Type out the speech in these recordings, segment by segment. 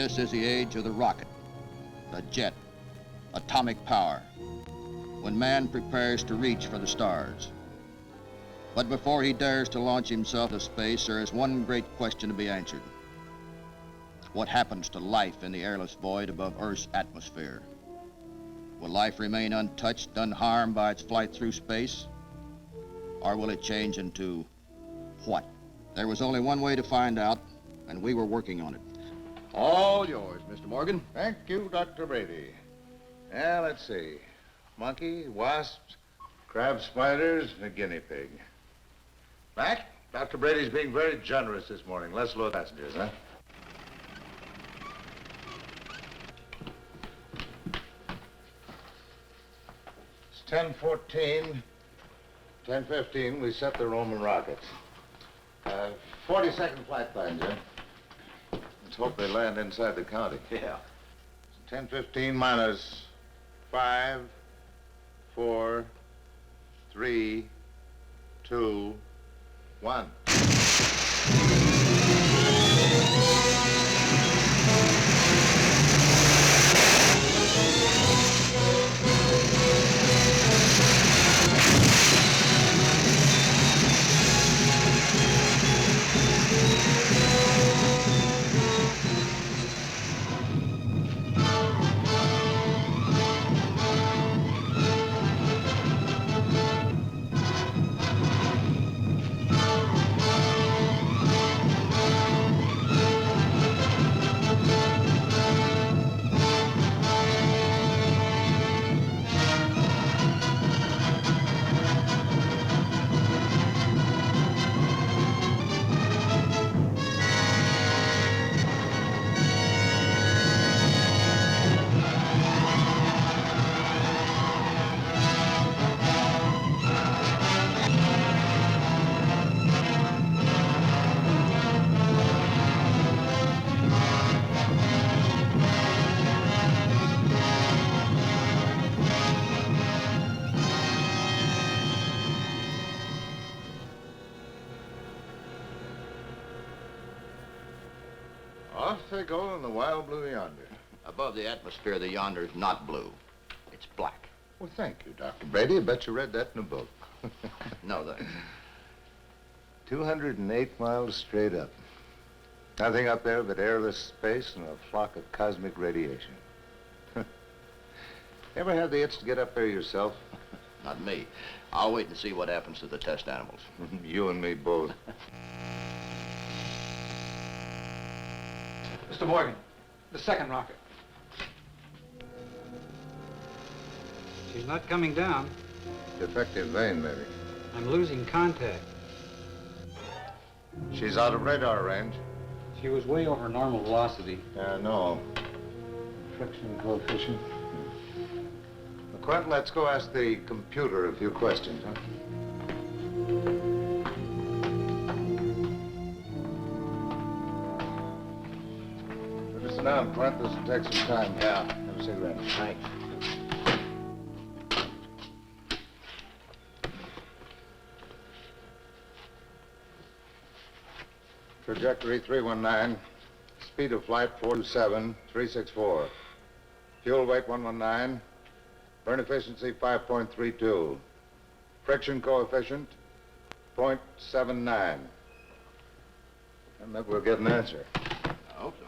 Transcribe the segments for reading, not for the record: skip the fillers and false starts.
This is the age of the rocket, the jet, atomic power, when man prepares to reach for the stars. But before he dares to launch himself to space, there is one great question to be answered. What happens to life in the airless void above Earth's atmosphere? Will life remain untouched, unharmed by its flight through space? Or will it change into what? There was only one way to find out, and we were working on it. All yours, Mr. Morgan. Thank you, Dr. Brady. Now, let's see. Monkey, wasps, crab spiders, and a guinea pig. Mac, Dr. Brady's being very generous this morning. Let's load passengers, huh? It's 10:14. 10:15, we set the Roman rockets. 40-second flight plan, Jim. Let's hope they land inside the county. Yeah. 10:15 minus 5, 4, 3, 2, 1. Off they go in the wild blue yonder. Above the atmosphere, the yonder is not blue. It's black. Well, thank you, Dr. Brady. I bet you read that in a book. No, thanks. 208 miles straight up. Nothing up there but airless space and a flock of cosmic radiation. Ever had the itch to get up there yourself? Not me. I'll wait and see what happens to the test animals. You and me both. Mr. Morgan, the second rocket. She's not coming down. Defective vein, maybe. I'm losing contact. She's out of radar range. She was way over normal velocity. No. Friction coefficient. Quent, let's go ask the computer a few questions, huh? Sit down, Quent. This will take some time. Yeah. Have a cigarette. Thanks. Trajectory 319. Speed of flight 427,364. Fuel weight 119. Burn efficiency 5.32. Friction coefficient 0.79. And maybe we'll get an answer. I hope so.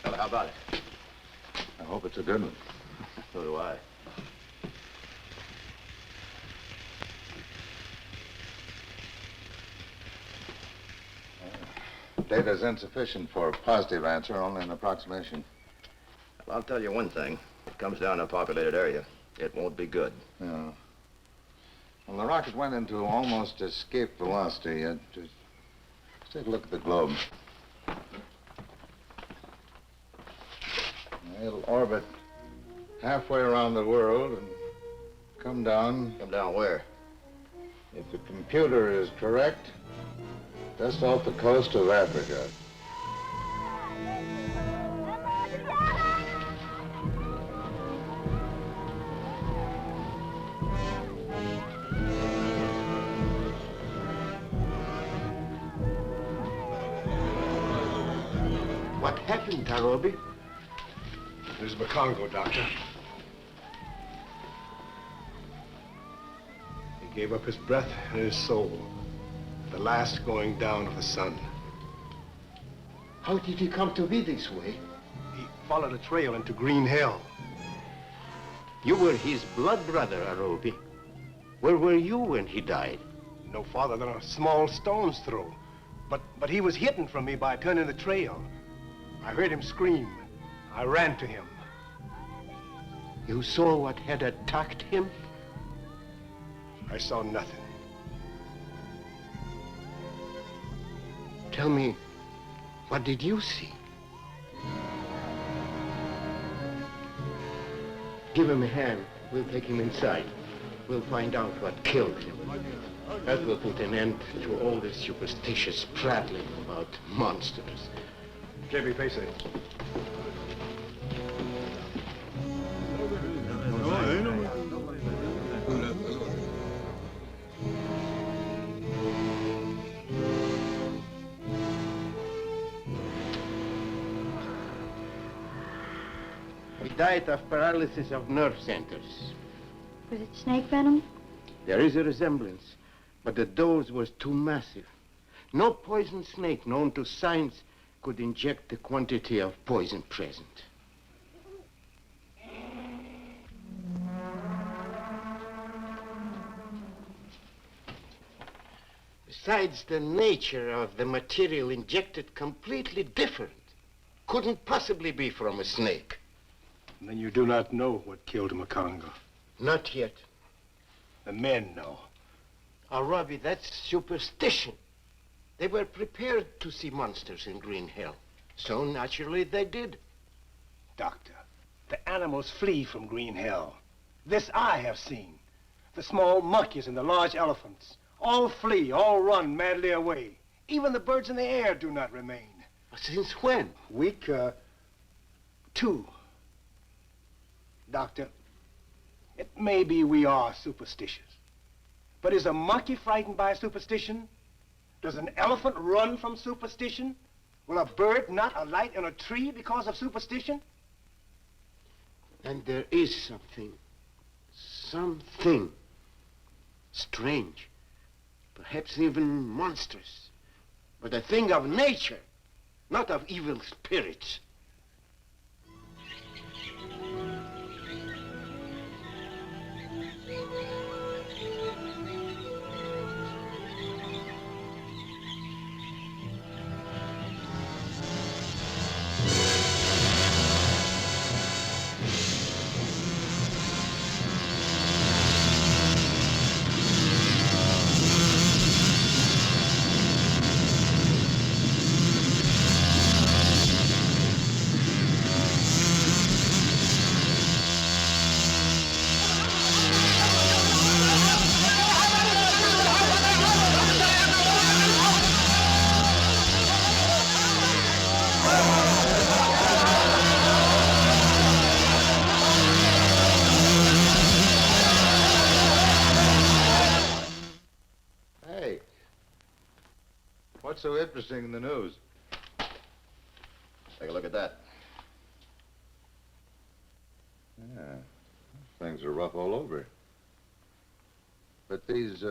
Well, how about it? I hope it's a good one. So do I. Data's insufficient for a positive answer, only an approximation. Well, I'll tell you one thing. It comes down to a populated area. It won't be good. Yeah. Well, the rocket went into almost escape velocity. Just take a look at the globe. It'll orbit halfway around the world and come down. Come down where? If the computer is correct, just off the coast of Africa. What happened, Arobi? There's Makongo, Doctor. He gave up his breath and his soul. The last going down of the sun. How did he come to be this way? He followed a trail into Green Hill. You were his blood brother, Arobi. Where were you when he died? No farther than a small stone's throw. But he was hidden from me by turning the trail. I heard him scream. I ran to him. You saw what had attacked him? I saw nothing. Tell me, what did you see? Give him a hand. We'll take him inside. We'll find out what killed him. That will put an end to all this superstitious prattling about monsters. JB, face it. He died of paralysis of nerve centers. Was it snake venom? There is a resemblance, but the dose was too massive. No poison snake known to science could inject the quantity of poison present. Besides, the nature of the material injected completely different. Couldn't possibly be from a snake. Then you do not know what killed Makongo. Not yet. The men know. Arobi, that's superstition. They were prepared to see monsters in Green Hill. So naturally they did. Doctor, the animals flee from Green Hill. This I have seen. The small monkeys and the large elephants. All flee, all run madly away. Even the birds in the air do not remain. Since when? Week, 2. Doctor, it may be we are superstitious. But is a monkey frightened by superstition? Does an elephant run from superstition? Will a bird not alight in a tree because of superstition? And there is something strange, perhaps even monstrous, but a thing of nature, not of evil spirits. What's so interesting in the news? Take a look at that. Yeah, things are rough all over. But these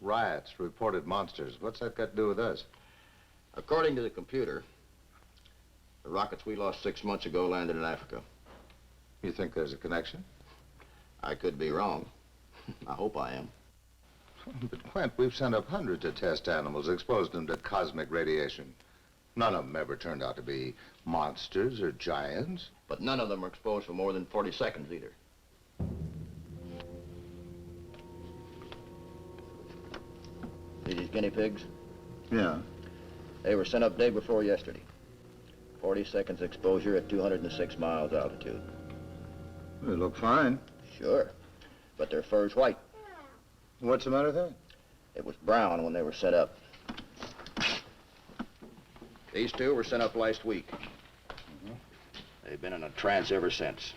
riots, reported monsters, what's that got to do with us? According to the computer, the rockets we lost 6 months ago landed in Africa. You think there's a connection? I could be wrong. I hope I am. But, Quent, we've sent up hundreds of test animals, exposed them to cosmic radiation. None of them ever turned out to be monsters or giants. But none of them were exposed for more than 40 seconds either. See these guinea pigs? Yeah. They were sent up day before yesterday. 40 seconds exposure at 206 miles altitude. They look fine. Sure, but their fur's white. What's the matter with that? It was brown when they were set up. These two were sent up last week. They've been in a trance ever since.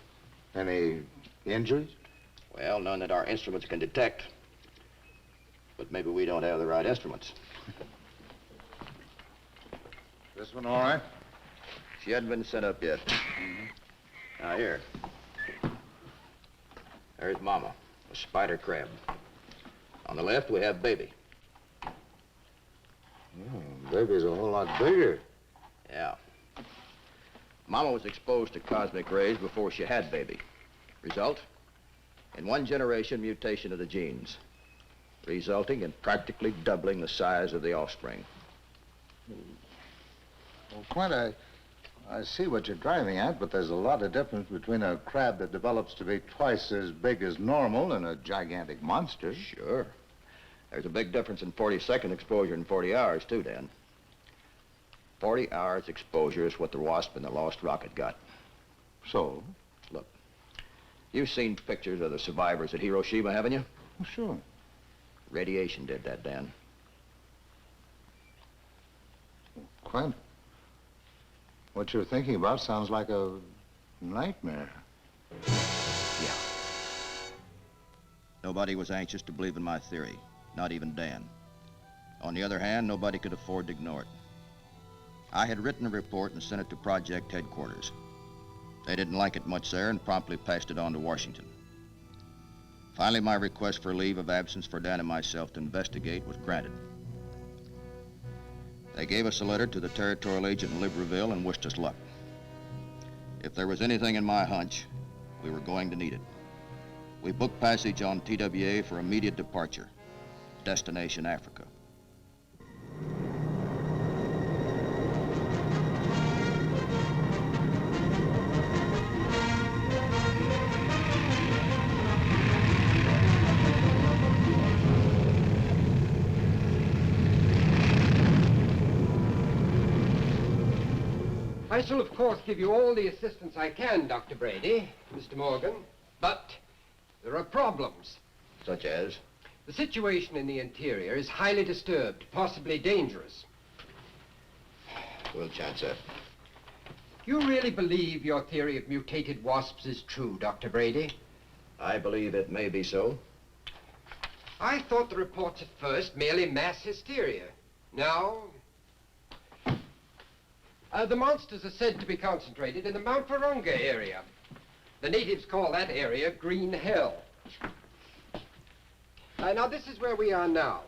Any injuries? Well, none that our instruments can detect. But maybe we don't have the right instruments. This one all right? She hadn't been sent up yet. Now, here. There's Mama, a spider crab. On the left, we have Baby. Baby's a whole lot bigger. Yeah. Mama was exposed to cosmic rays before she had Baby. Result? In one generation, mutation of the genes, resulting in practically doubling the size of the offspring. Well, Quent, I see what you're driving at, but there's a lot of difference between a crab that develops to be twice as big as normal and a gigantic monster. Sure. There's a big difference in 40-second exposure and 40 hours, too, Dan. 40 hours exposure is what the wasp and the lost rocket got. So? Look, you've seen pictures of the survivors at Hiroshima, haven't you? Well, sure. Radiation did that, Dan. Quent, what you're thinking about sounds like a nightmare. Yeah. Nobody was anxious to believe in my theory, not even Dan. On the other hand, nobody could afford to ignore it. I had written a report and sent it to project headquarters. They didn't like it much there and promptly passed it on to Washington. Finally, my request for leave of absence for Dan and myself to investigate was granted. They gave us a letter to the territorial agent in Libreville and wished us luck. If there was anything in my hunch, we were going to need it. We booked passage on TWA for immediate departure, destination Africa. I shall, of course, give you all the assistance I can, Dr. Brady, Mr. Morgan, but there are problems. Such as? The situation in the interior is highly disturbed, possibly dangerous. We'll chance that. You really believe your theory of mutated wasps is true, Dr. Brady? I believe it may be so. I thought the reports at first merely mass hysteria. Now, the monsters are said to be concentrated in the Mount Virunga area. The natives call that area Green Hell. Now, this is where we are now.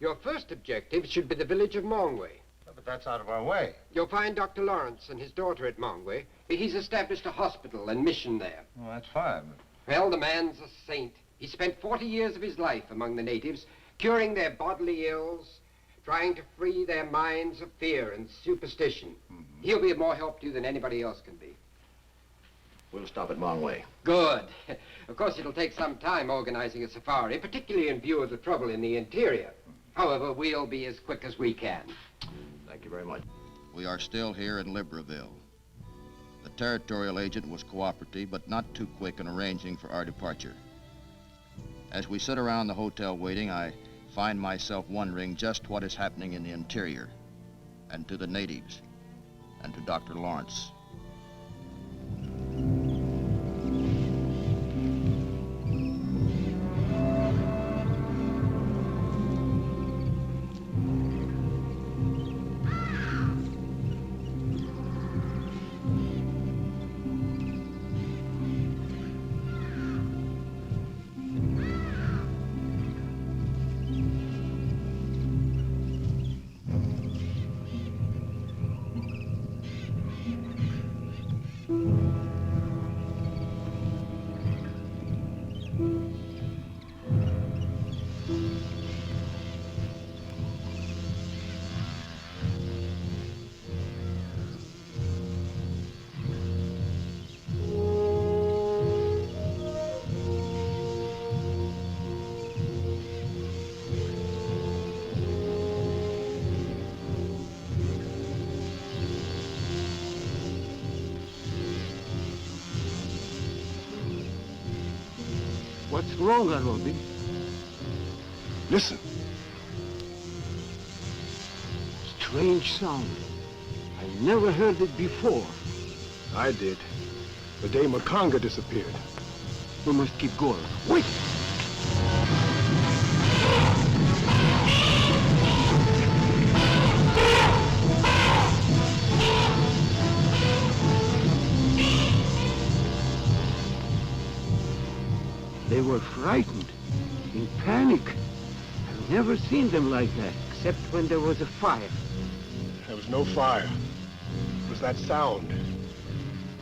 Your first objective should be the village of Mongwe. But that's out of our way. You'll find Dr. Lorentz and his daughter at Mongwe. He's established a hospital and mission there. Well, that's fine. Well, the man's a saint. He spent 40 years of his life among the natives, curing their bodily ills, trying to free their minds of fear and superstition. He'll be of more help to you than anybody else can be. We'll stop at Mongwe. Good. Of course, it'll take some time organizing a safari, particularly in view of the trouble in the interior. However, we'll be as quick as we can. Thank you very much. We are still here in Libreville. The territorial agent was cooperative, but not too quick in arranging for our departure. As we sit around the hotel waiting, I find myself wondering just what is happening in the interior, and to the natives, and to Dr. Lorentz. What's wrong, Arobi? Listen. Strange sound. I never heard it before. I did. The day Makanga disappeared. We must keep going. Wait! They were frightened, in panic. I've never seen them like that, except when there was a fire. There was no fire. It was that sound.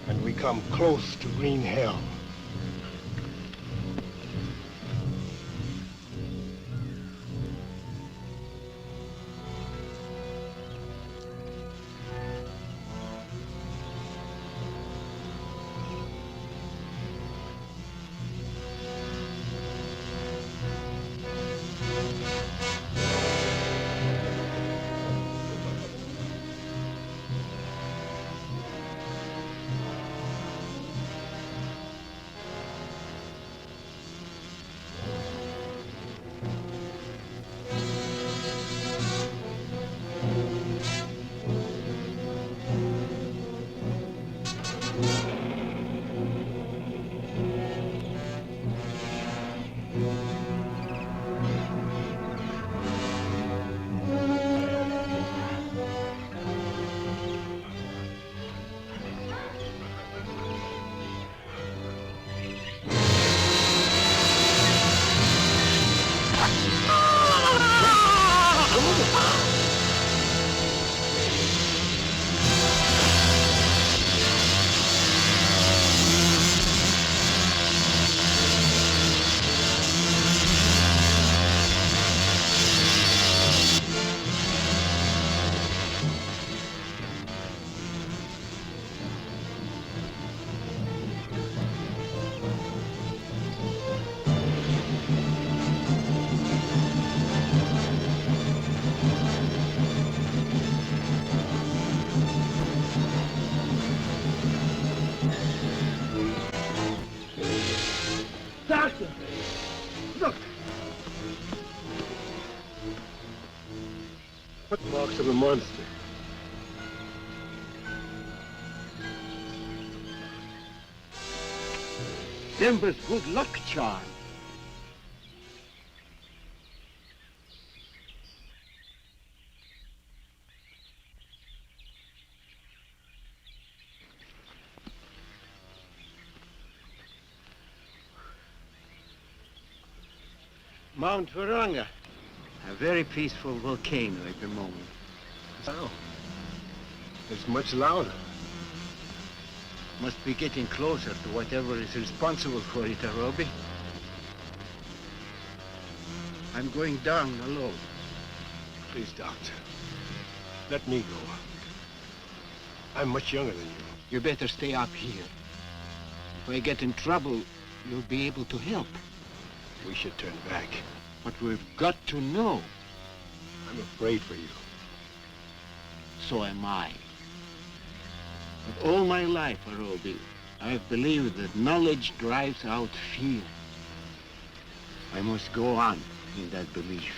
And we come close to green hell. Doctor! Look! Footmarks of a monster. Denver's good luck charm. Mount Varanga, a very peaceful volcano at the moment. Oh. It's much louder. Must be getting closer to whatever is responsible for it, Arobi. I'm going down alone. Please, Doctor. Let me go. I'm much younger than you. You better stay up here. If I get in trouble, you'll be able to help. We should turn back. But we've got to know. I'm afraid for you. So am I. But all my life, Arobi, I've believed that knowledge drives out fear. I must go on in that belief.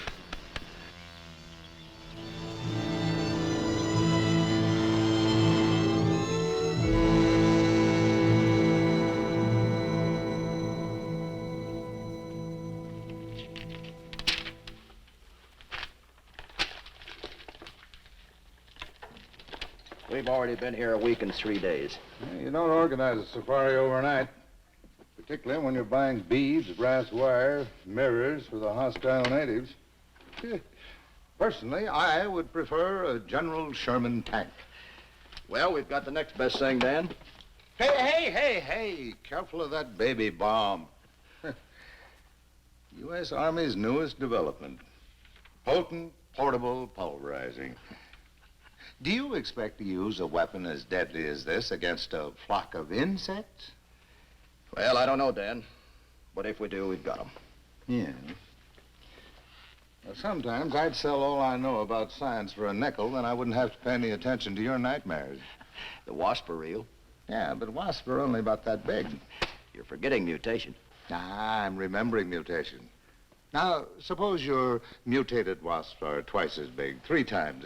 We've already been here a week and 3 days. You don't organize a safari overnight, particularly when you're buying beads, brass wire, mirrors for the hostile natives. Personally, I would prefer a General Sherman tank. Well, we've got the next best thing, Dan. Hey, careful of that baby bomb. U.S. Army's newest development. Potent, portable pulverizing. Do you expect to use a weapon as deadly as this against a flock of insects? Well, I don't know, Dan. But if we do, we've got them. Yeah. Well, sometimes I'd sell all I know about science for a nickel, then I wouldn't have to pay any attention to your nightmares. The wasps are real. Yeah, but wasps are only about that big. You're forgetting mutation. I'm remembering mutation. Now, suppose your mutated wasps are twice as big, 3 times.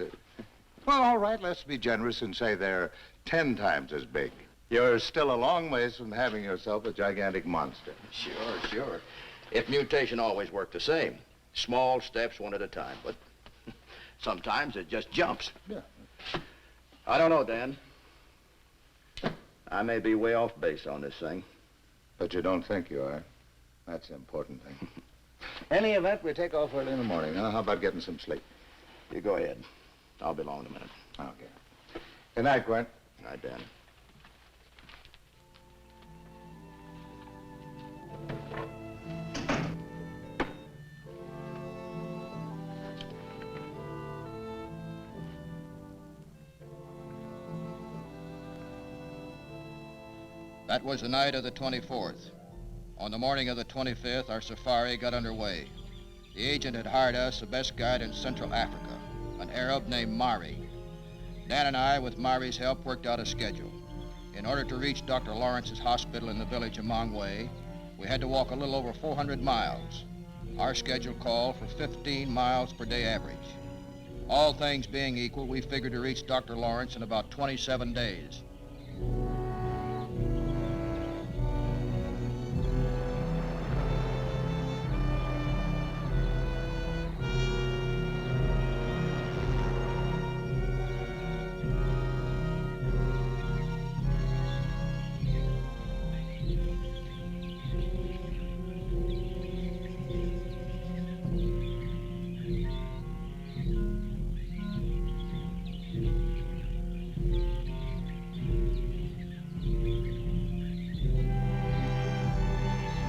Well, all right, let's be generous and say they're 10 times as big. You're still a long ways from having yourself a gigantic monster. Sure. If mutation always worked the same, small steps one at a time, but sometimes it just jumps. Yeah. I don't know, Dan. I may be way off base on this thing. But you don't think you are. That's the important thing. Any event, we take off early in the morning. Now, how about getting some sleep? You go ahead. I'll be along in a minute. Okay. Good night, Quent. Good night, Dan. That was the night of the 24th. On the morning of the 25th, our safari got underway. The agent had hired us the best guide in Central Africa, an Arab named Mari. Dan and I, with Mari's help, worked out a schedule. In order to reach Dr. Lorentz's hospital in the village of Mongwe, we had to walk a little over 400 miles. Our schedule called for 15 miles per day average. All things being equal, we figured to reach Dr. Lorentz in about 27 days.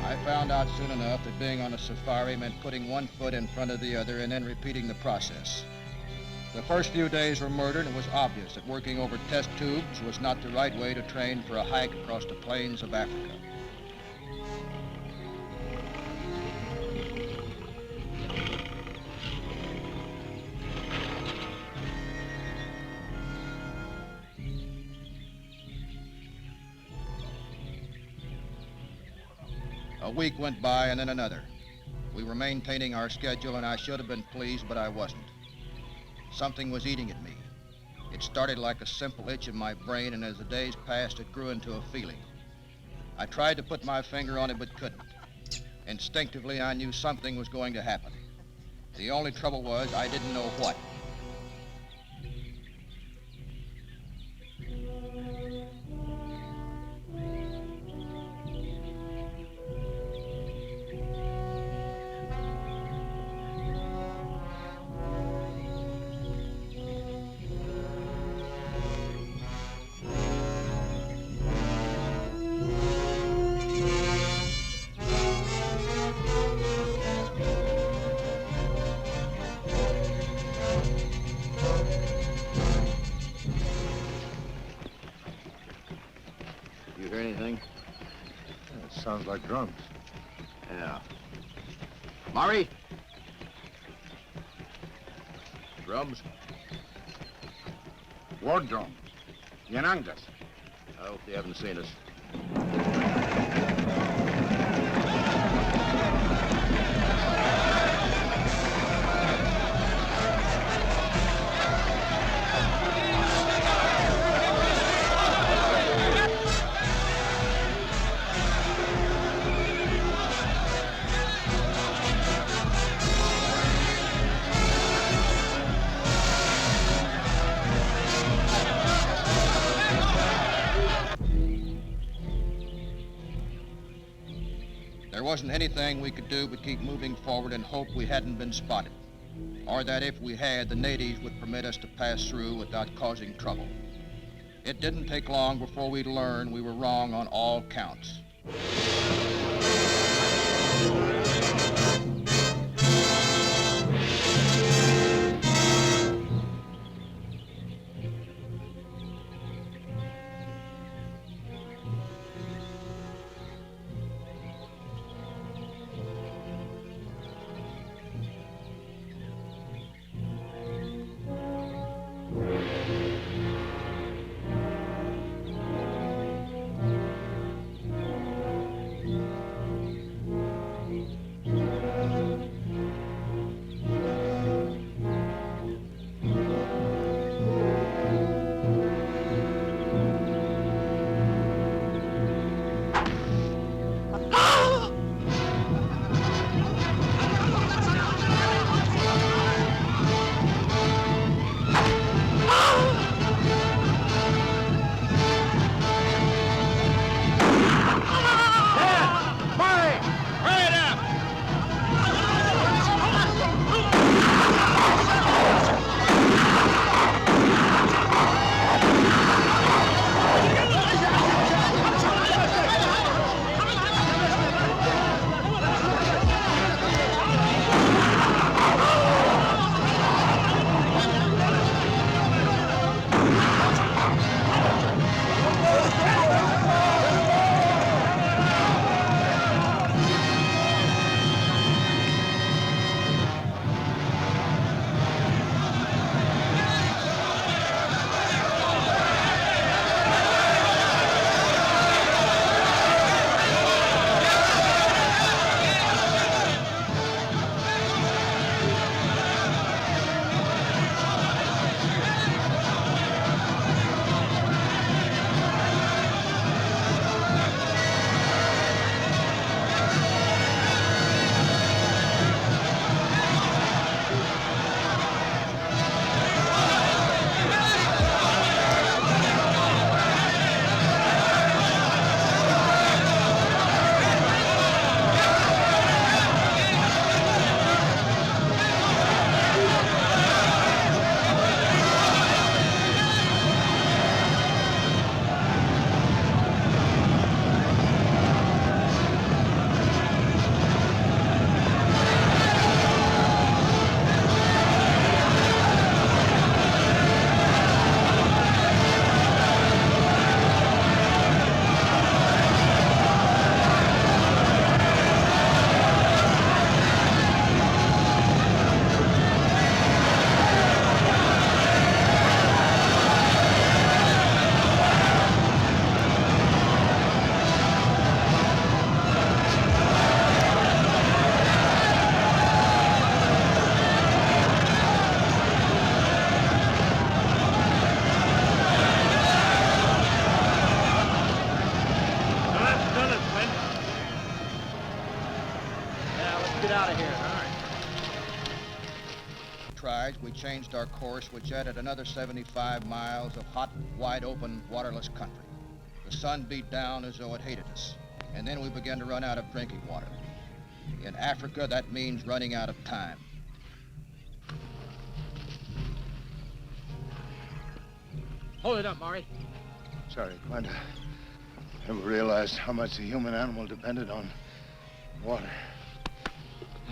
I found out soon enough that being on a safari meant putting one foot in front of the other and then repeating the process. The first few days were murdered, and it was obvious that working over test tubes was not the right way to train for a hike across the plains of Africa. A week went by and then another. We were maintaining our schedule, and I should have been pleased, but I wasn't. Something was eating at me. It started like a simple itch in my brain, and as the days passed, it grew into a feeling. I tried to put my finger on it, but couldn't. Instinctively, I knew something was going to happen. The only trouble was I didn't know what. You hear anything? It sounds like drums. Yeah. Mari? Drums? War drums. Yanangas. I hope they haven't seen us. There wasn't anything we could do but keep moving forward and hope we hadn't been spotted, or that if we had, the natives would permit us to pass through without causing trouble. It didn't take long before we learned we were wrong on all counts. out of here. All right. Tried, we changed our course, which added another 75 miles of hot, wide-open, waterless country. The sun beat down as though it hated us, and then we began to run out of drinking water. In Africa, that means running out of time. Hold it up, Maury. Sorry, Quent. I never realized how much the human animal depended on water.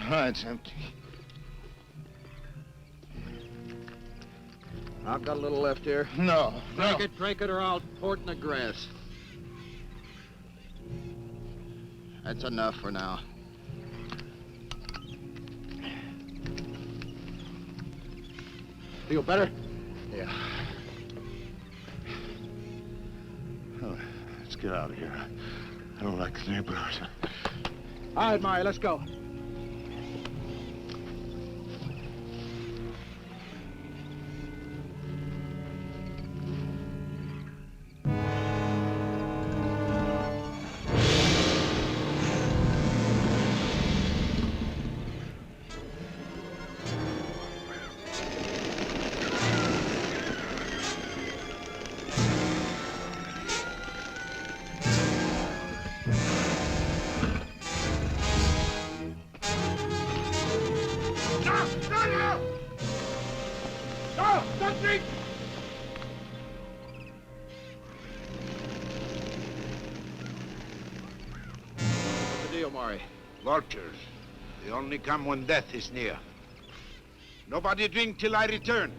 Ah, it's empty. I've got a little left here. No, no. Drink it, or I'll pour it in the grass. That's enough for now. Feel better? Yeah. Oh, let's get out of here. I don't like the neighborhood. All right, Maury, let's go. Vultures. They only come when death is near. Nobody drink till I return.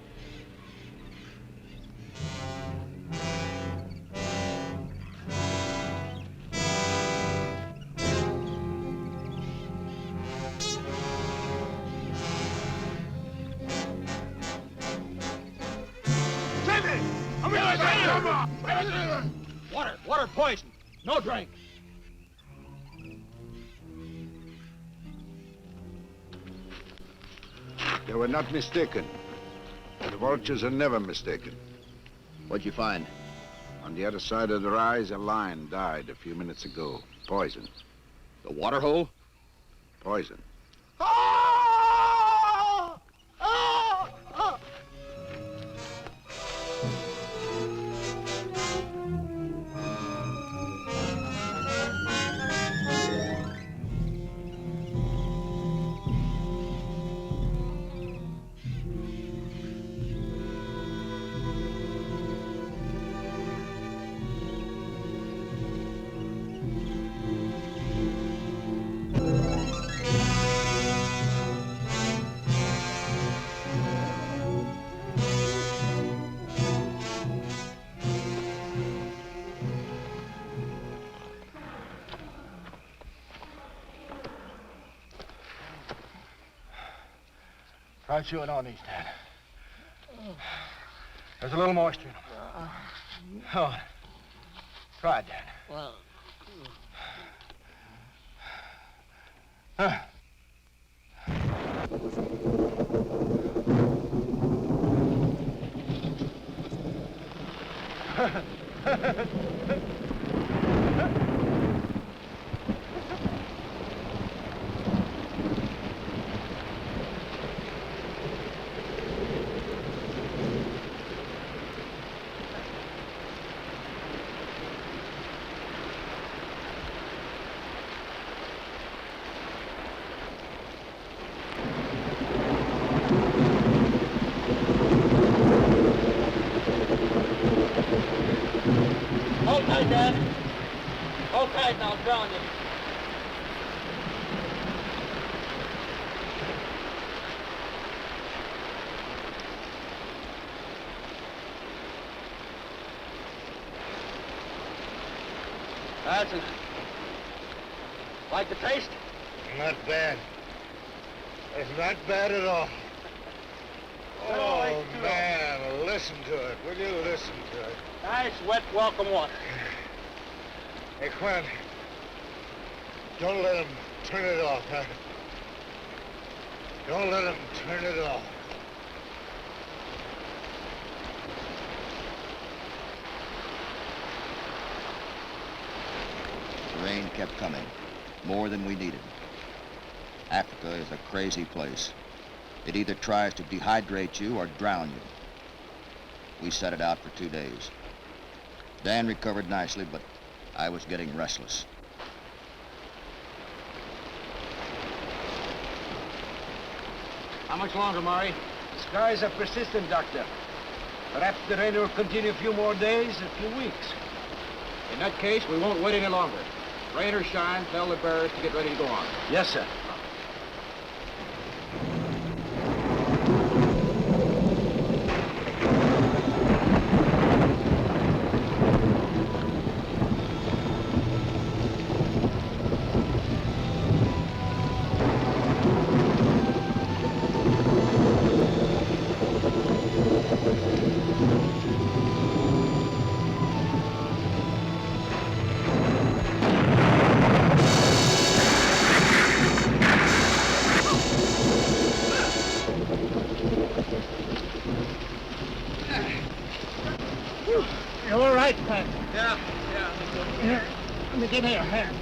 Water poison. No drink. They were not mistaken. The vultures are never mistaken. What'd you find? On the other side of the rise, a lion died a few minutes ago. Poison. The water hole? Poison. Try chewing on these, Dad. There's a little moisture in them. Oh, try it, Dad. Well, Huh. Hold tight, Dad. Hold tight and I'll drown you. That's it. Like the taste? Not bad. It's not bad at all. Oh, man, listen to it. Will you listen to it? Nice, wet, welcome water. Hey, Quent, don't let him turn it off, huh? Don't let him turn it off. The rain kept coming, more than we needed. Africa is a crazy place. It either tries to dehydrate you or drown you. We set it out for 2 days. Dan recovered nicely, but I was getting restless. How much longer, Murray? The skies are persistent, Doctor. Perhaps the rain will continue a few more days, a few weeks. In that case, we won't wait any longer. Rain or shine, tell the bearers to get ready to go on. Yes, sir. You all right, Pat? Yeah. Here, let me give you a hand.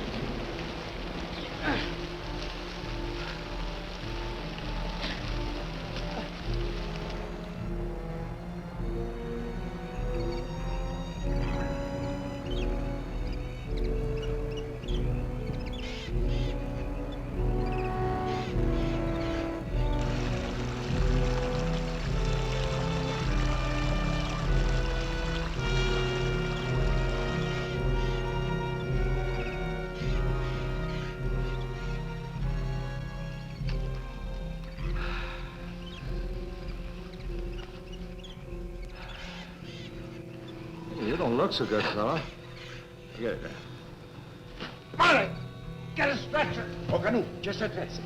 You don't look so good, fella. Get it there. Molly, get a stretcher. Oh, canoe. Just address it.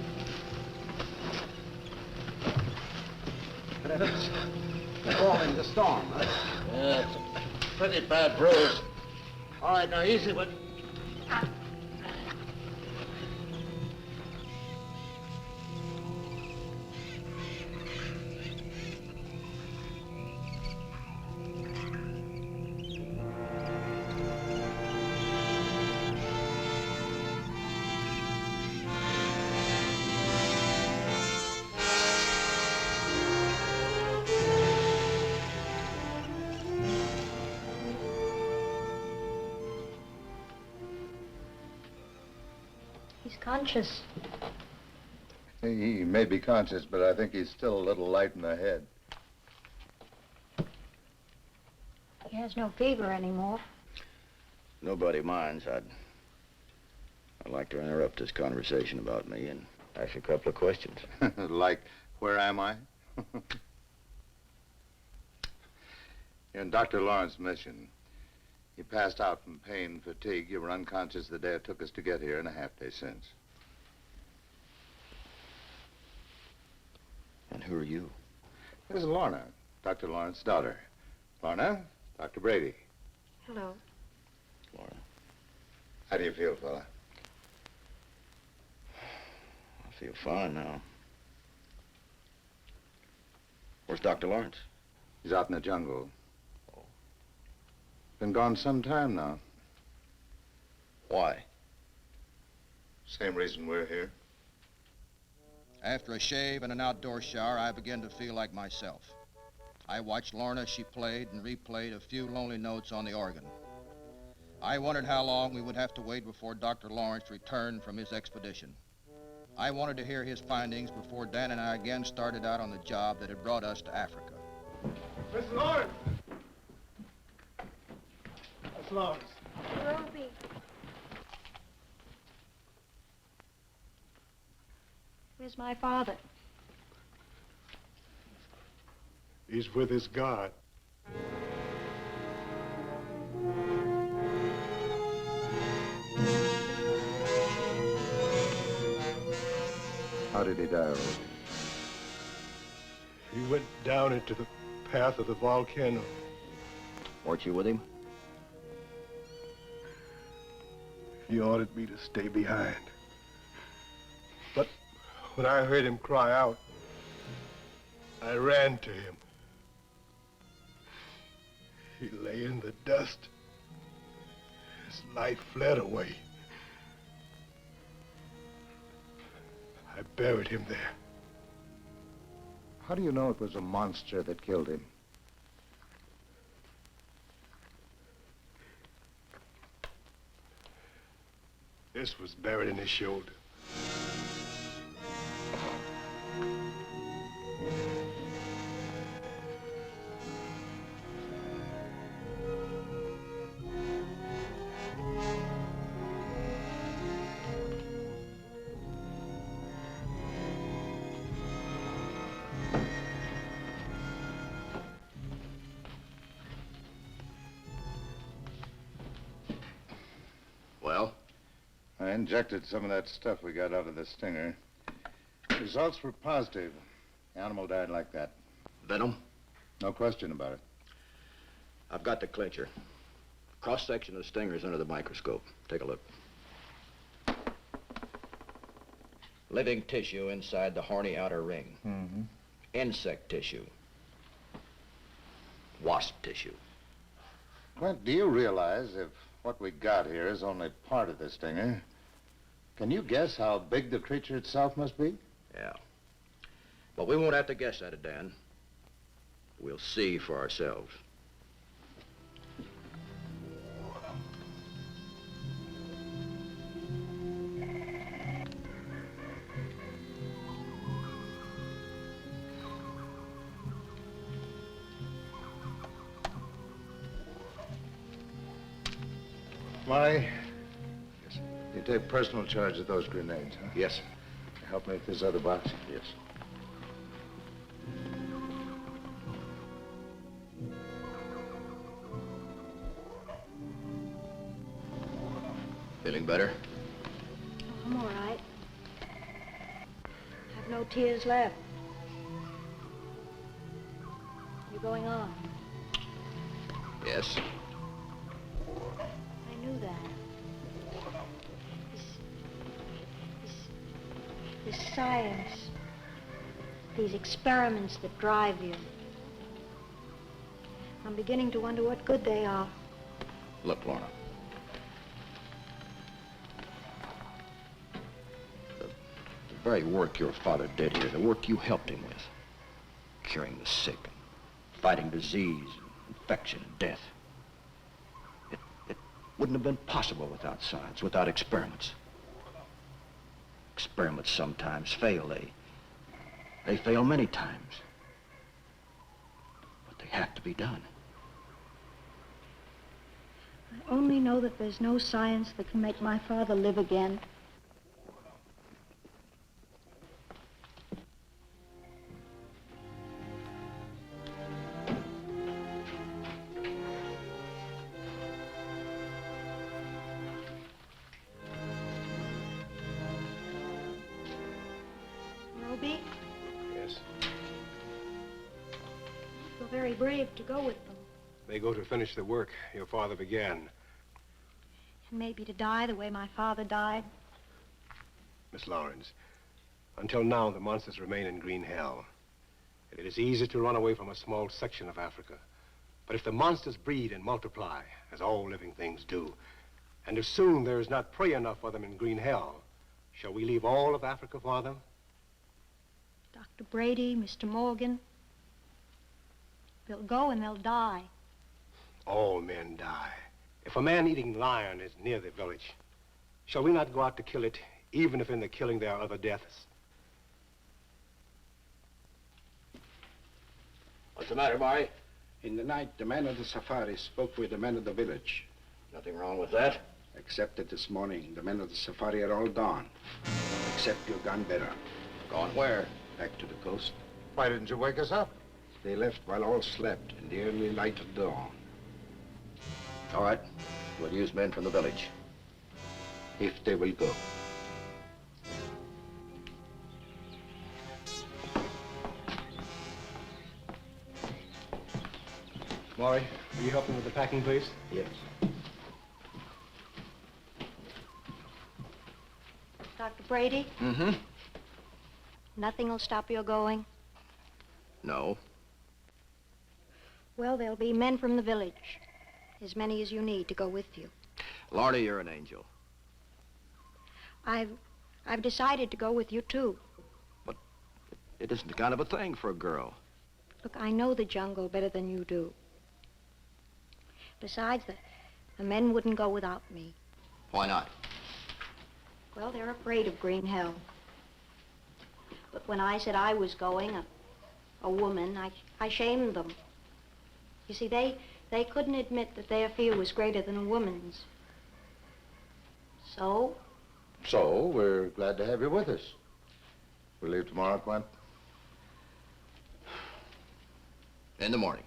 Falling the storm, huh? Yeah, it's a pretty bad bruise. All right, now easy, but... He's conscious. He may be conscious, but I think he's still a little light in the head. He has no fever anymore. Nobody minds. I'd like to interrupt this conversation about me and ask you a couple of questions. Like, where am I? In Dr. Lawrence's mission. He passed out from pain and fatigue. You were unconscious the day it took us to get here and a half day since. And who are you? This is Lorna, Dr. Lawrence's daughter. Lorna, Dr. Brady. Hello. Laura. How do you feel, fella? I feel fine now. Where's Dr. Lawrence? He's out in the jungle. Been gone some time now. Why? Same reason we're here. After a shave and an outdoor shower, I began to feel like myself. I watched Lorna as she played and replayed a few lonely notes on the organ. I wondered how long we would have to wait before Dr. Lawrence returned from his expedition. I wanted to hear his findings before Dan and I again started out on the job that had brought us to Africa. Miss Lawrence! Miss Lawrence. Arobi. Where's my father? He's with his God. How did he die? He went down into the path of the volcano. Weren't you with him? He ordered me to stay behind. But when I heard him cry out, I ran to him. He lay in the dust. His life fled away. I buried him there. How do you know it was a monster that killed him? This was buried in his shoulder. Well? I injected some of that stuff we got out of the stinger. Results were positive. The animal died like that. Venom? No question about it. I've got the clincher. Cross-section of the stinger's under the microscope. Take a look. Living tissue inside the horny outer ring. Mm-hmm. Insect tissue. Wasp tissue. Quent, do you realize if what we got here is only part of the stinger, can you guess how big the creature itself must be? Yeah. But we won't have to guess at it, Dan. We'll see for ourselves. Why? Yes. You take personal charge of those grenades, huh? Yes. Help me with this other box. Yes. Feeling better? I'm all right. Have no tears left. You're going on. Yes. I knew that. This science, these experiments that drive you. I'm beginning to wonder what good they are. Look, Lorna. The very work your father did here, the work you helped him with, curing the sick, and fighting disease, infection, and death. It wouldn't have been possible without science, without experiments. Experiments sometimes fail. They fail many times. But they have to be done. I only know that there's no science that can make my father live again. Arobi? Yes? You're very brave to go with them. They go to finish the work your father began. And maybe to die the way my father died. Miss Lawrence, until now, the monsters remain in green hell. It is easy to run away from a small section of Africa. But if the monsters breed and multiply, as all living things do, and if soon there is not prey enough for them in green hell, shall we leave all of Africa for them? Dr. Brady, Mr. Morgan, they'll go and they'll die. All men die. If a man-eating lion is near the village, shall we not go out to kill it, even if in the killing there are other deaths? What's the matter, Murray? In the night, the men of the safari spoke with the men of the village. Nothing wrong with that. Except that this morning, the men of the safari are all gone. Except your gunbearer. Gone where? Back to the coast. Why didn't you wake us up? They left while all slept in the early light of dawn. All right. We'll use men from the village. If they will go. Maury, will you help me with the packing, please? Yes. Dr. Brady, Mm-hmm. nothing will stop your going. No. Well, there'll be men from the village. As many as you need to go with you. Lorna, you're an angel. I've decided to go with you, too. It isn't the kind of a thing for a girl. Look, I know the jungle better than you do. Besides, the men wouldn't go without me. Why not? Well, they're afraid of green hell. But when I said I was going, a woman, I shamed them. You see, they couldn't admit that their fear was greater than a woman's. So? So, we're glad to have you with us. We leave tomorrow, Quent? In the morning.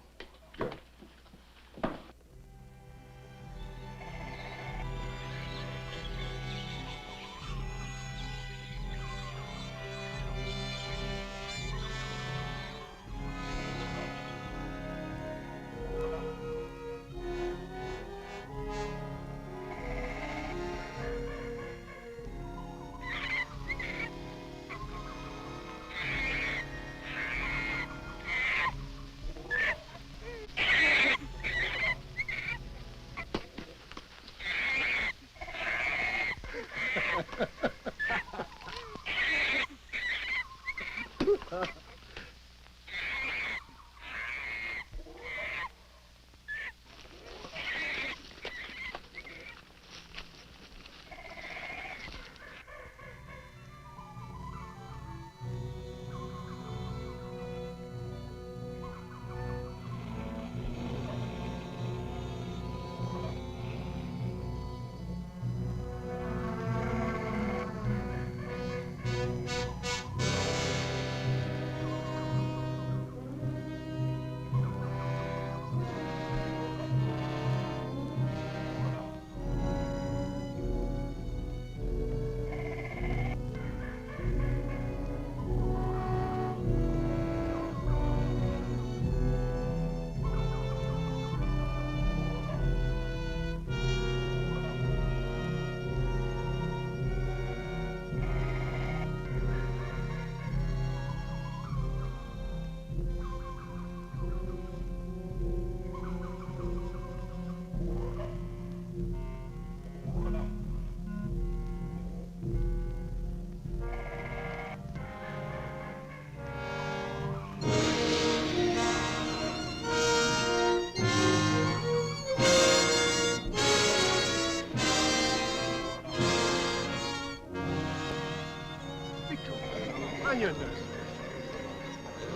Good.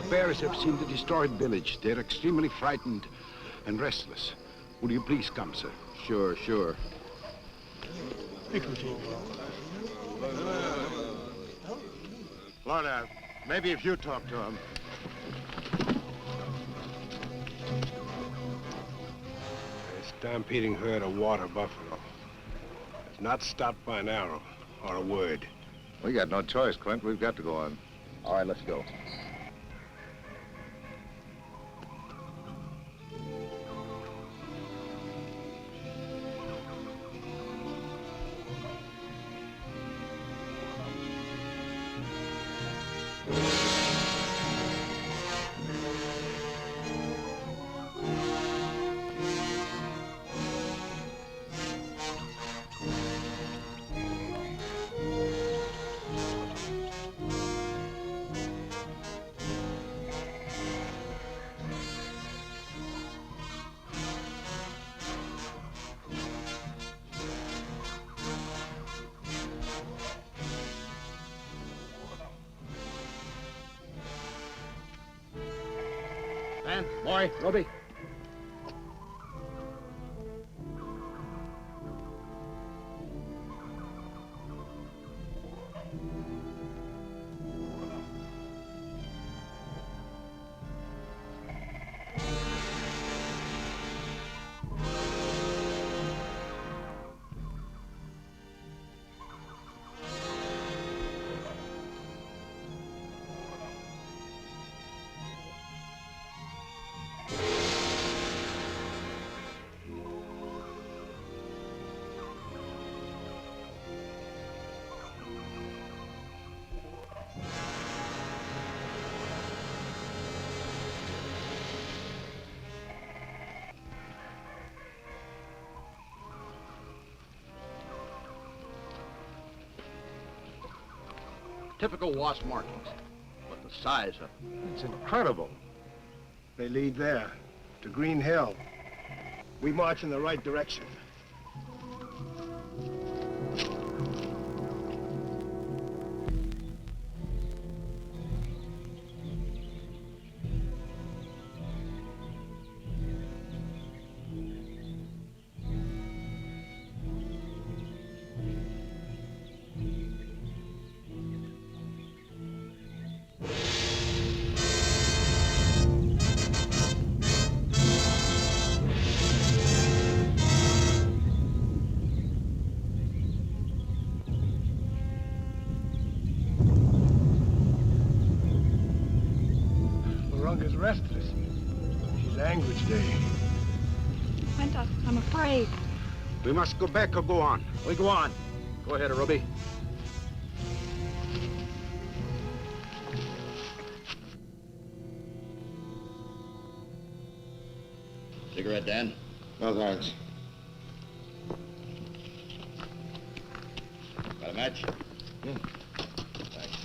The bears have seen the destroyed village. They're extremely frightened and restless. Will you please come, sir? Sure, sure. Lorna, maybe if you talk to him. A stampeding herd of water buffalo. It's not stopped by an arrow or a word. We got no choice, Quent. We've got to go on. All right, let's go. Man, boy, Roby. Typical wasp markings. But the size of them. It's incredible. They lead there, to Green Hill. We march in the right direction. Is restless. She's angry today. Quent, I'm afraid. We must go back or go on. We go on. Go ahead, Arobi. Cigarette, Dan? No, thanks. Got a match? Yeah. Thanks.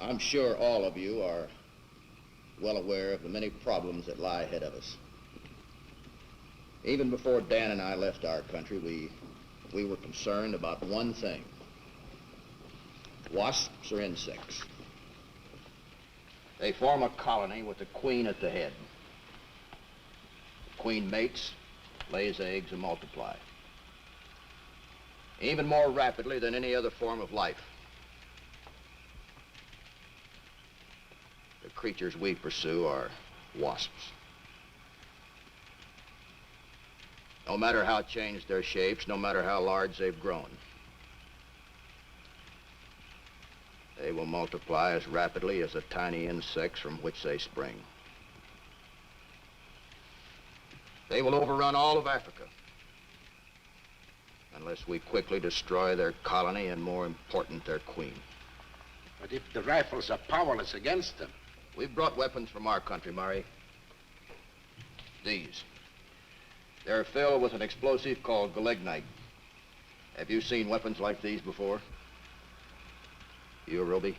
I'm sure all of you are well aware of the many problems that lie ahead of us. Even before Dan and I left our country, we were concerned about one thing. Wasps are insects. They form a colony with the queen at the head. The queen mates, lays eggs, and multiply. Even more rapidly than any other form of life. The creatures we pursue are wasps. No matter how changed their shapes, no matter how large they've grown, they will multiply as rapidly as the tiny insects from which they spring. They will overrun all of Africa unless we quickly destroy their colony and, more important, their queen. But if the rifles are powerless against them? We've brought weapons from our country, Murray. These. They're filled with an explosive called gelignite. Have you seen weapons like these before? You, Arobi?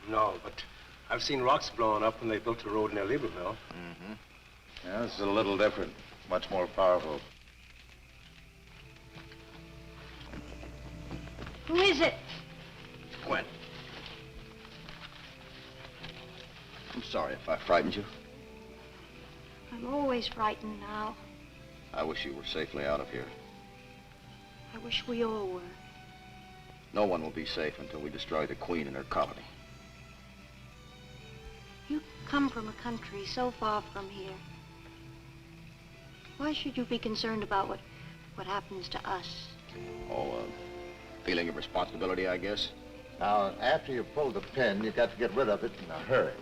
No, but I've seen rocks blowing up when they built a road near Libreville. Mm-hmm. Yeah, this is a little different. Much more powerful. Who is it? Quent. I'm sorry if I frightened you. I'm always frightened now. I wish you were safely out of here. I wish we all were. No one will be safe until we destroy the queen and her colony. You come from a country so far from here. Why should you be concerned about what happens to us? Oh, feeling of responsibility, I guess. Now, after you pull the pin, you got to get rid of it in a hurry.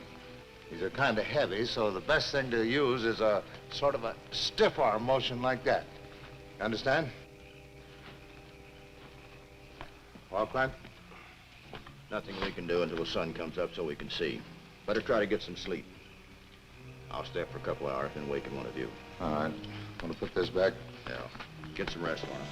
These are kind of heavy, so the best thing to use is a sort of a stiff arm motion like that. Understand? Well, Quent? Nothing we can do until the sun comes up so we can see. Better try to get some sleep. I'll stay up for a couple hours and waken one of you. All right. Want to put this back? Yeah. Get some rest, Lorentz.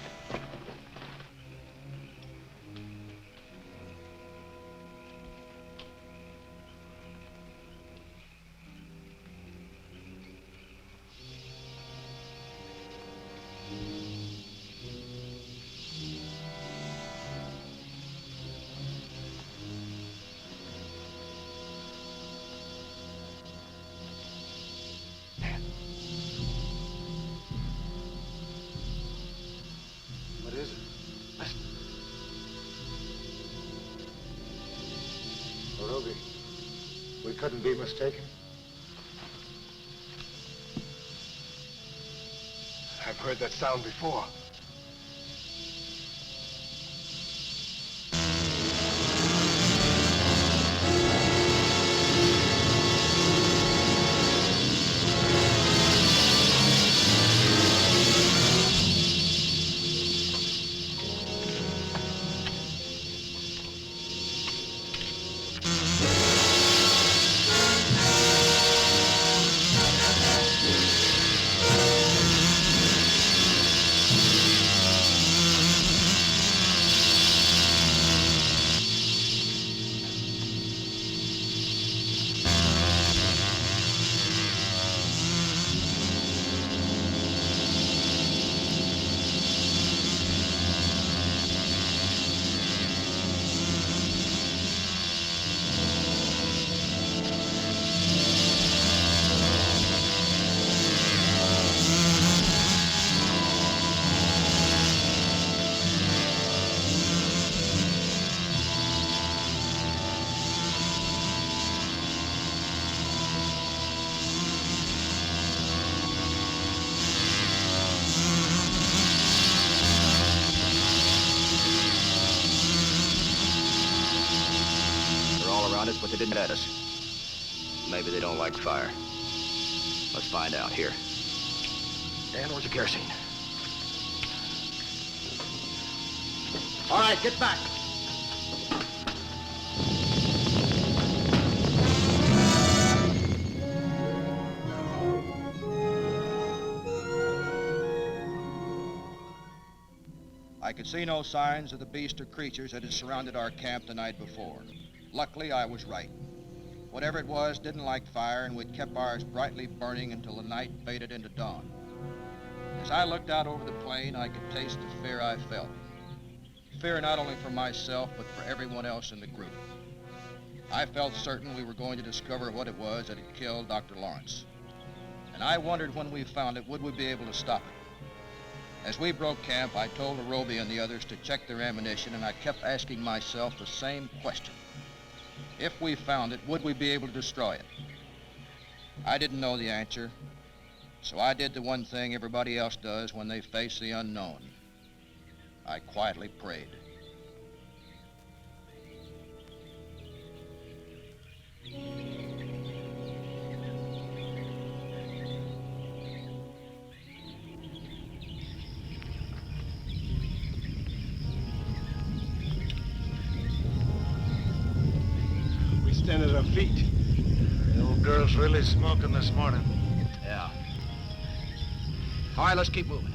What is it? Arobi, we couldn't be mistaken. I've heard that sound before. didn't get at us. Maybe they don't like fire. Let's find out. Here. Dan, where's the kerosene? All right, get back. I could see no signs of the beast or creatures that had surrounded our camp the night before. Luckily, I was right. Whatever it was didn't like fire, and we'd kept ours brightly burning until the night faded into dawn. As I looked out over the plain, I could taste the fear I felt. Fear not only for myself, but for everyone else in the group. I felt certain we were going to discover what it was that had killed Dr. Lorentz. And I wondered when we found it, would we be able to stop it? As we broke camp, I told Arobi and the others to check their ammunition, and I kept asking myself the same question. If we found it, would we be able to destroy it? I didn't know the answer, so I did the one thing everybody else does when they face the unknown. I quietly prayed. Stand at our feet. The old girl's really smoking this morning. Yeah. All right, let's keep moving.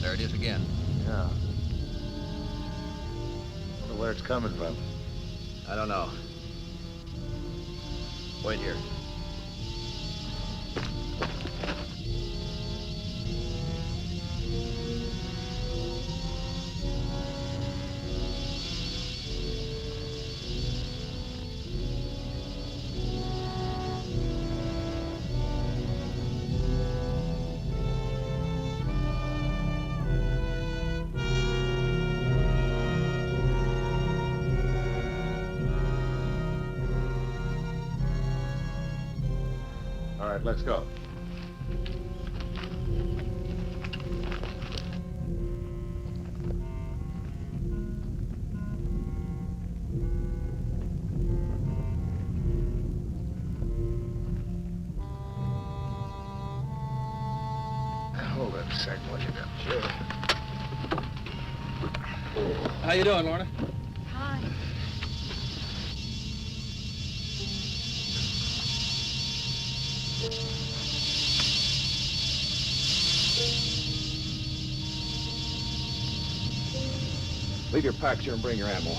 There it is again. Yeah. Wonder where it's coming from. I don't know. Wait here. All right, let's go. Hold it a second, will you? Sure. How you doing, Lorna? Hi. Leave your packs here and bring your ammo.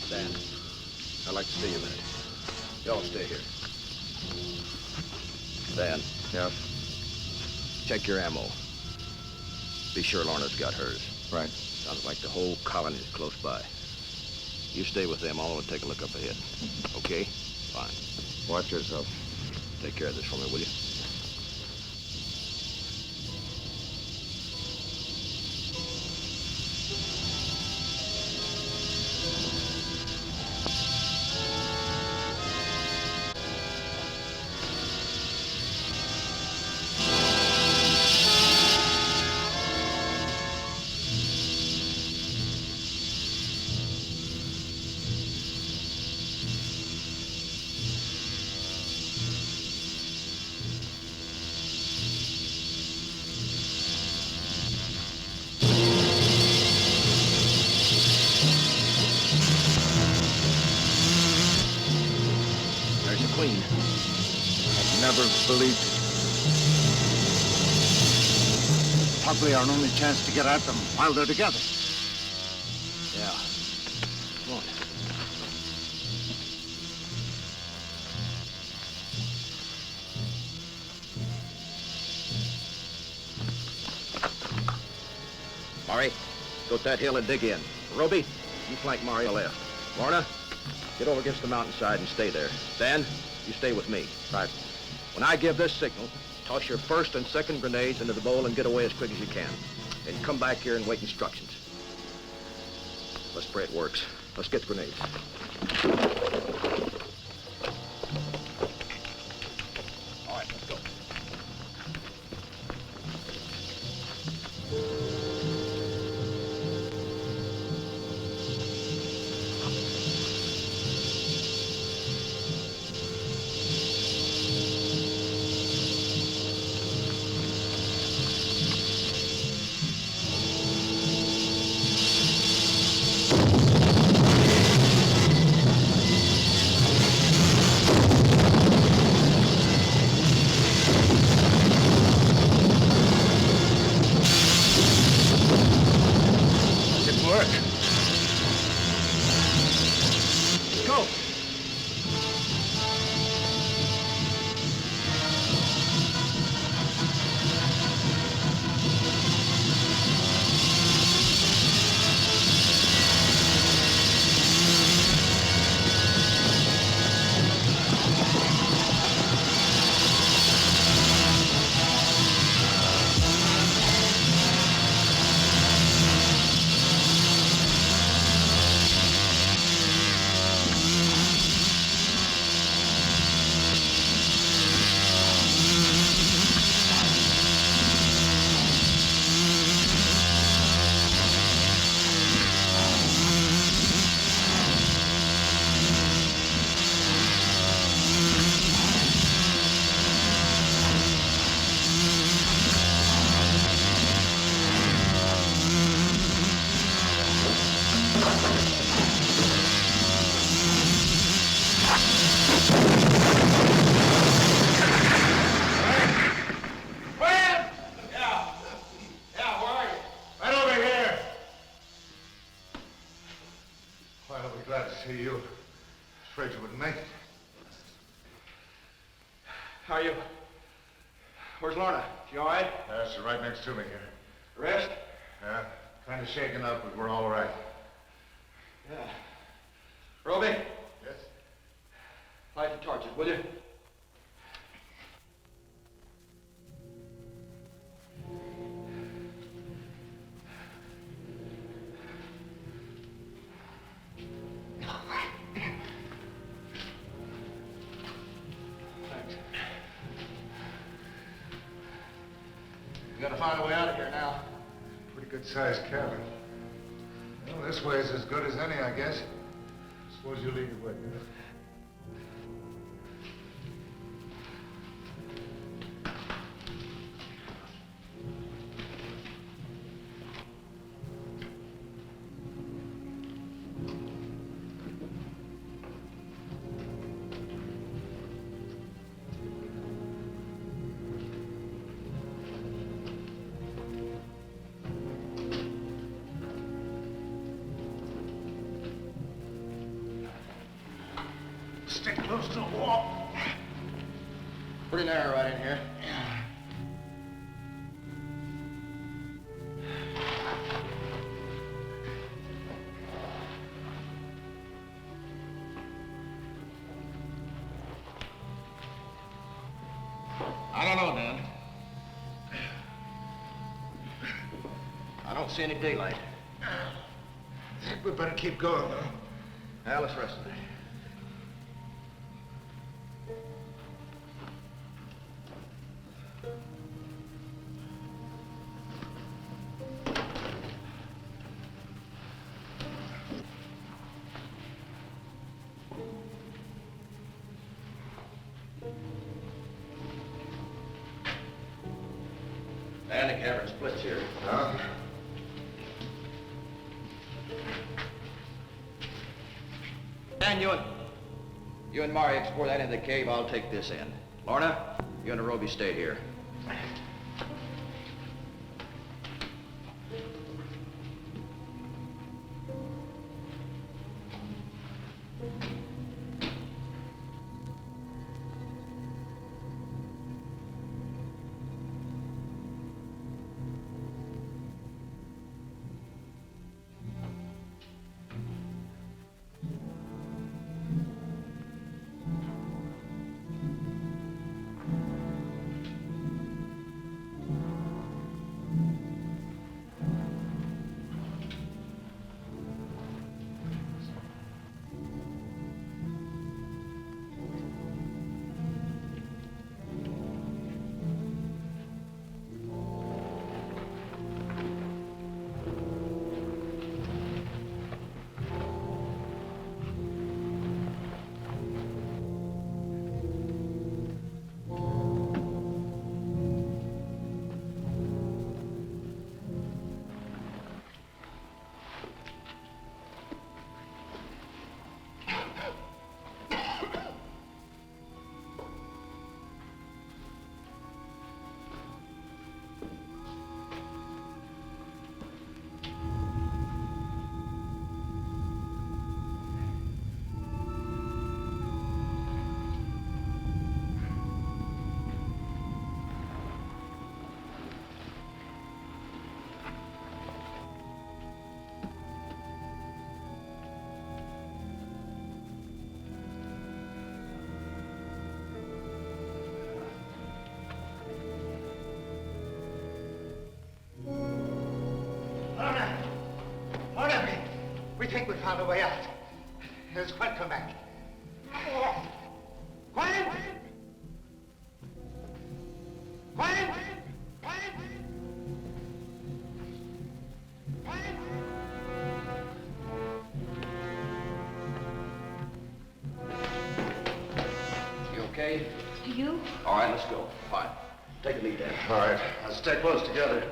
Dan, I'd like to see you a minute. Y'all stay here. Dan. Yeah. Check your ammo. Be sure Lorna's got hers. Right. Sounds like the whole colony is close by. You stay with them. I'll take a look up ahead. Okay? Fine. Watch yourself. Take care of this for me, will you? Never believed it. Probably our only chance to get at them while they're together. Yeah. Come on. Mari, go up that hill and dig in. Arobi, you flank Mario left. Lorna, get over against the mountainside and stay there. Dan, you stay with me. Right. When I give this signal, toss your first and second grenades into the bowl and get away as quick as you can. Then come back here and wait instructions. Let's pray it works. Let's get the grenades. All right, let's go. How are you? Where's Lorna? She all right? She's right next to me here. Rest? Yeah, kind of shaken up, but we're all right. Yeah. Roby? Yes? Light the torches, will you? We gotta find a way out of here now. Pretty good-sized cabin. Well, this way is as good as any, I guess. Suppose you lead the way. Stick close to the wall. Pretty narrow right in here. I don't see any daylight. I think we better keep going, though. Now, let's rest a bit. And the cavern splits here. Huh? Dan, you and Mari explore that end of the cave. I'll take this end. Lorna, you and Arobi stay here. We think we found a way out. There's Quent come back. Quent! Quent! You okay? You? All right, let's go. Fine. Take a lead, Dan. All right, let's stay close together.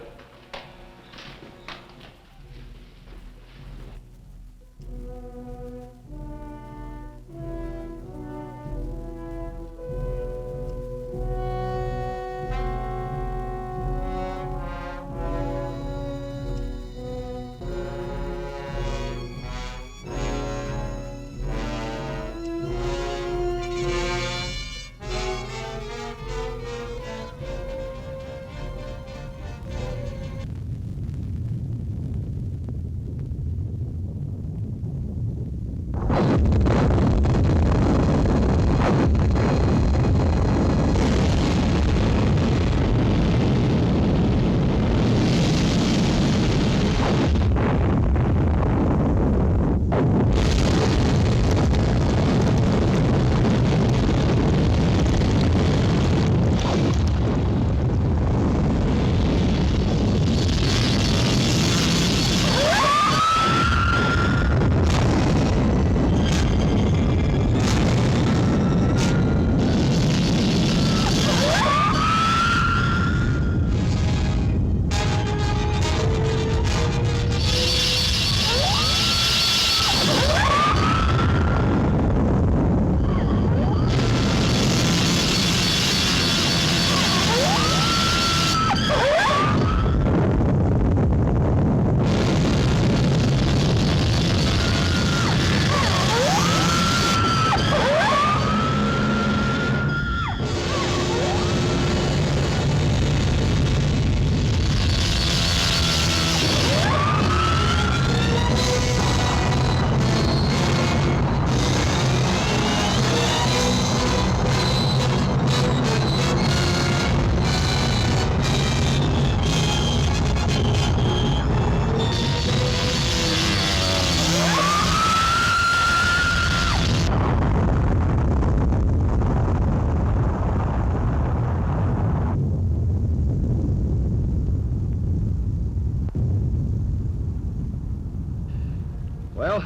Well,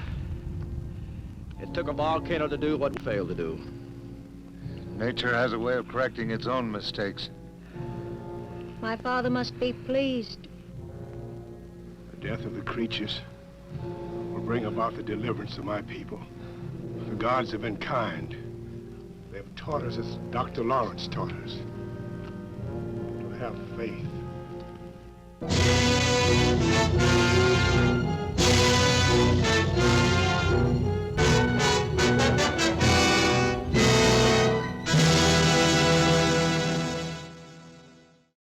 it took a volcano to do what we failed to do. Nature has a way of correcting its own mistakes. My father must be pleased. The death of the creatures will bring about the deliverance of my people. The gods have been kind. They have taught us, as Dr. Lorentz taught us, to have faith.